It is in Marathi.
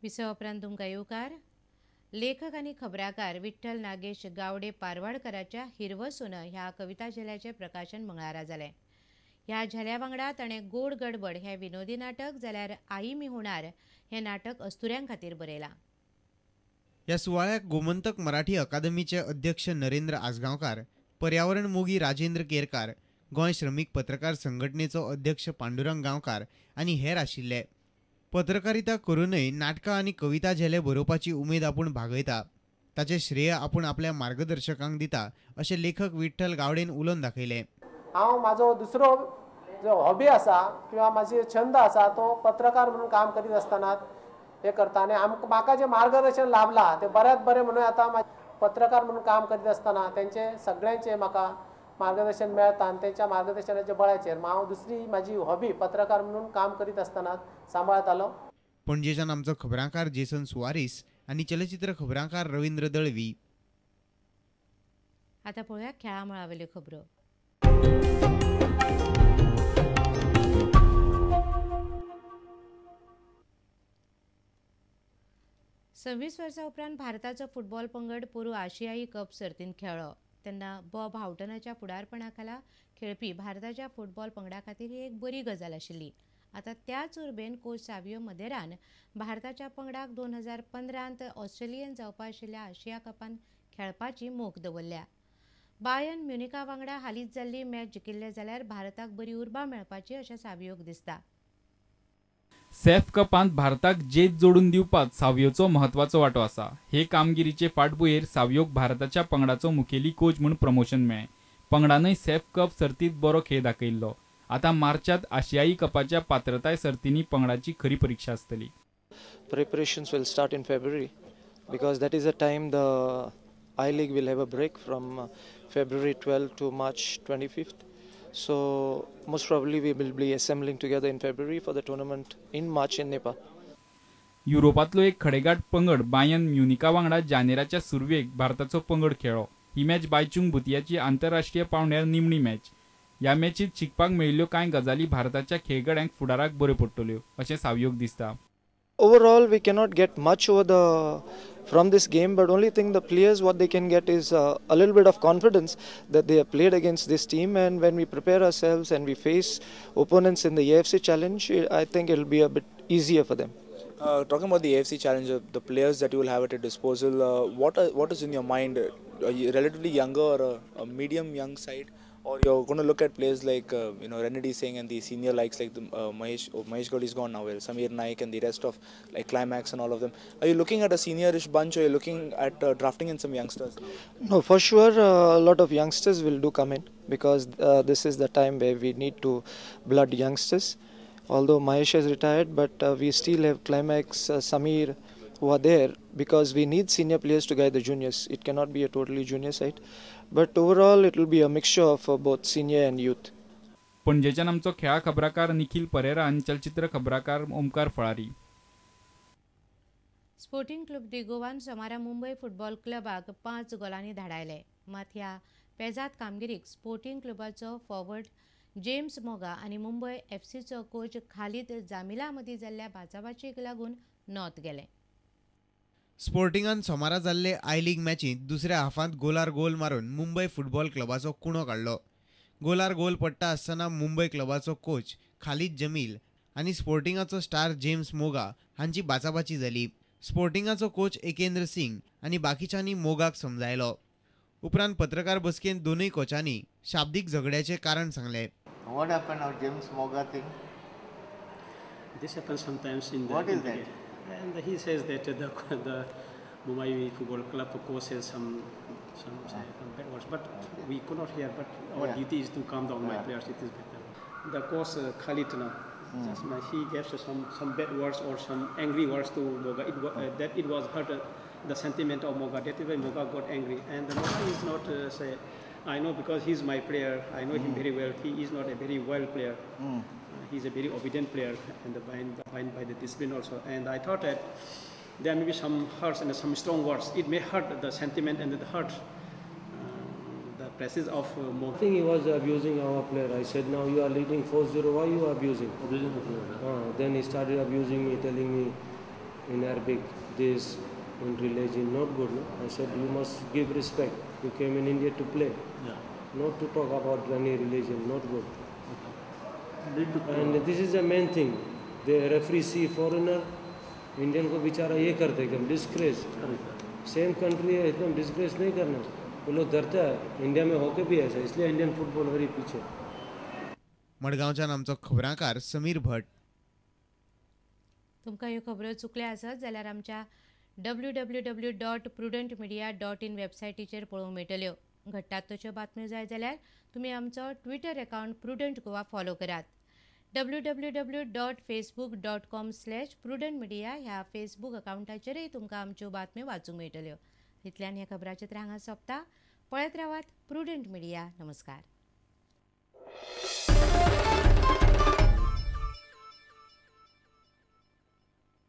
पिसा उपरांत तुमकां येवकार. लेखक आनी खबराकार विठ्ठल नागेश गावडे पारवाडकराच्या हिरवसून ह्या कविता झेल्याचें प्रकाशन मंगळारा जालें. ह्या झेल्या वांगडा ताणें गोड गडबड हें विनोदी नाटक जाल्यार आई मी होणार हें नाटक अस्तुऱ्यां खातीर बरयलां. या सुवाळ्याक गोमंतक मराठी अकादमीचे अध्यक्ष नरेंद्र आसगांवकार, पर्यावरण मोगी राजेंद्र केरकार, गोंय श्रमिक पत्रकार संघटनेचो अध्यक्ष पांडुरंग गांवकार आनी हेर आशिल्ले. पत्रकारिता करूनय नाटकां आनी कविता झेले बरोवपाची उमेद आपूण भागयता, ताचें श्रेय आपूण आपल्या मार्गदर्शकांक दिता अशें लेखक विठ्ठल गावडेन उलोवन दाखयलें. हांव म्हाजो दुसरो जो हॉबी आसा किंवा म्हाजो छंद आसा तो पत्रकार म्हणून काम करीत आसतना हे करता आनी म्हाका जे मार्गदर्शन लाभलां ते बऱ्यात बरें म्हणून आतां पत्रकार म्हणून काम करीत आसतना तेंचे सगळ्यांचे म्हाका मार्गदर्शन मेळटा आनी तेंच्या मार्गदर्शनाच्या बळाचेर हांव दुसरी म्हाजी हॉबी पत्रकार म्हणून काम करीत आसतना सांबाळतालो. पणजेच्यान आमचो खबराकार जेसन सुवारीस आनी चलचित्र खबराकार रवींद्र दळवी. आतां पळोवया खेळा मळावेल्यो खबरो. 26 वर्सां उपरांत भारताचो फुटबॉल पंगड पोरू आशियाई कप सर्तींत खेळ्ळो तेन्ना बॉब हावटनाच्या फुडारपणा खाला खेळपी भारताच्या फुटबॉल पंगडा खातीर ही एक बरी गजाल आशिल्ली. आतां त्याच उर्बेन कोच सावियो मदेरान भारताच्या पंगडाक 2015 ऑस्ट्रेलियन जावपा आशिल्ल्या आशिया कपांत खेळपाची मोख दवरल्या. बायर्न म्युनिका वांगडा हालींच जाल्ली मॅच जिखिल्ले जाल्यार भारताक बरी उर्बा मेळपाची अशें सावियोक दिसता. सॅफ कपांत भारताक जेत जोडून दिवपाक सावियोचो महत्वाचो वांटो आसा. हे कामगिरीचे फाटभुंयेर सावियोक भारताच्या पंगडाचो मुखेली कोच म्हूण प्रमोशन मेळ्ळें. पंगडानय सॅफ कप सर्तींत बरो खेळ दाखयल्लो. आतां मार्चांत आशियाई कपाच्या पात्रताय सर्तींनी पंगडाची खरी परीक्षा आसतली. Preparations will start in February because that is the time the I-League will have a break from February 12 to March 25th. So most probably we will be assembling together in February for the tournament in March in Nepal. युरोपातलो एक खडेगाठ पंगड बायर्न म्युनिका वांगडा जानेराच्या सुरवेक भारताचो पंगड खेळ्ळो. ही मॅच बायचुंग भुतियाची आंतरराष्ट्रीय पावंड्यार निमणी मॅच. ह्या मॅचीत शिकपाक मेळिल्ल्यो कांय गजाली भारताच्या खेळगड्यांक फुडाराक बऱ्यो पडटल्यो अशें सावियोक दिसता. Overall, we cannot get much from this game, but only thing the players what they can get is a little bit of confidence that they have played against this team, and when we prepare ourselves and we face opponents in the AFC Challenge, I think it will be a bit easier for them. Talking about the AFC Challenge, the players that you will have at your disposal, what is in your mind? Are you relatively younger or a medium young side? Or you're going to look at players like Renedy Singh and the senior likes like Mahesh Gowdy is gone now, well, Samir Naik and the rest of like Climax and all of them. Are you looking at a seniorish bunch or are you looking at drafting in some youngsters? No, for sure a lot of youngsters will do come in because this is the time where we need to blood youngsters. Although Mahesh has retired, but we still have Climax, Samir who are there because we need senior players to guide the juniors. It cannot be a totally junior side. But overall it will be a mixture of both senior and youth. पणजेच्यान आमचो खेळा खबराकार निखिल परेरा आनी चलचित्र खबराकार ओमकार फळारी. स्पोर्टिंग क्लब दिगोवान सोमारा मुंबय फुटबॉल क्लबाक 5 गोलांनी धाडायले. मात ह्या पेजात कामगिरीक स्पोर्टिंग क्लबाचो फॉरवर्ड जेम्स मोगा आनी मुंबय एफसीचो कोच खालीद जामिला मदीं जाल्ल्या भाचाभाचीक लागून नॉत गेले. स्पोर्टिंगान सोमारा जाल्ले आय लीग मॅचींत दुसऱ्या हाफांत गोलार गोल मारून मुंबय फुटबॉल क्लबाचो कुणो काडलो. गोलार गोल पडटा आसतना मुंबय क्लबाचो कोच खालीद जमील आनी स्पोर्टिंगाचो स्टार जेम्स मोगा हांची बाचाबाची जाली. स्पोर्टिंगाचो कोच एकेंद्र सिंग आनी बाकीच्यांनी मोगाक समजायलो. उपरांत पत्रकार बसकेंत दोनूय कोचांनी शाब्दीक झगड्याचें कारण सांगलें. What happened now, James Moga thing? This happens sometimes in the. What is that? And he says that the Mumbai Football Club coach says some bad words, but we could not hear. But our duty is to calm down my players. It is better. The coach Khalid now, he gave some bad words or some angry words to Moga. It was hurt the sentiment of Moga. That is why Moga got angry. And Moga is not say, I know because he's my player. I know him very well. He is not a very well player. He's a very obedient player and bound by the discipline also. And I thought that there may be some hurts and some strong words. It may hurt the sentiment and the hurt the presence of Moga. I think he was abusing our player. I said, now you are leading 4-0. Why you are abusing? Then he started abusing me, telling me in Arabic, this in religion, not good. No? I said you must give respect. You came in India to play, not to talk about any religion, not good. And this is the main thing. The referee see foreigner, Indian को बेचारा ये करते हैं कि हम डिस्ग्रेस सेम कंट्री है एकदम डिस्ग्रेस नहीं करना वो लोग डरता है इंडिया में होके भी ऐसा इसलिए इंडियन फुटबॉल वेरी पीछे मडगांवच्यान आमचो खबरांकार समीर भट. तुमकां ह्यो खबरो चुकल्या आसत जाल्यार आमच्या www.prudentmedia.in वेबसायटीचेर पळोवंक मेळटल्यो. घडटात तश्यो बातम्यो जाय जाल्यार तुमी आमचो Twitter account prudent Goa follow करात. www.facebook.com/prudentmedia ह्या फेसबूक अकावंटाचेरय तुमकां आमच्यो बातम्यो वाचूंक मेळटल्यो. इतल्यान हे खबराचें हांगा सोंपता. पळयत रावात प्रुडंट मिडिया. नमस्कार.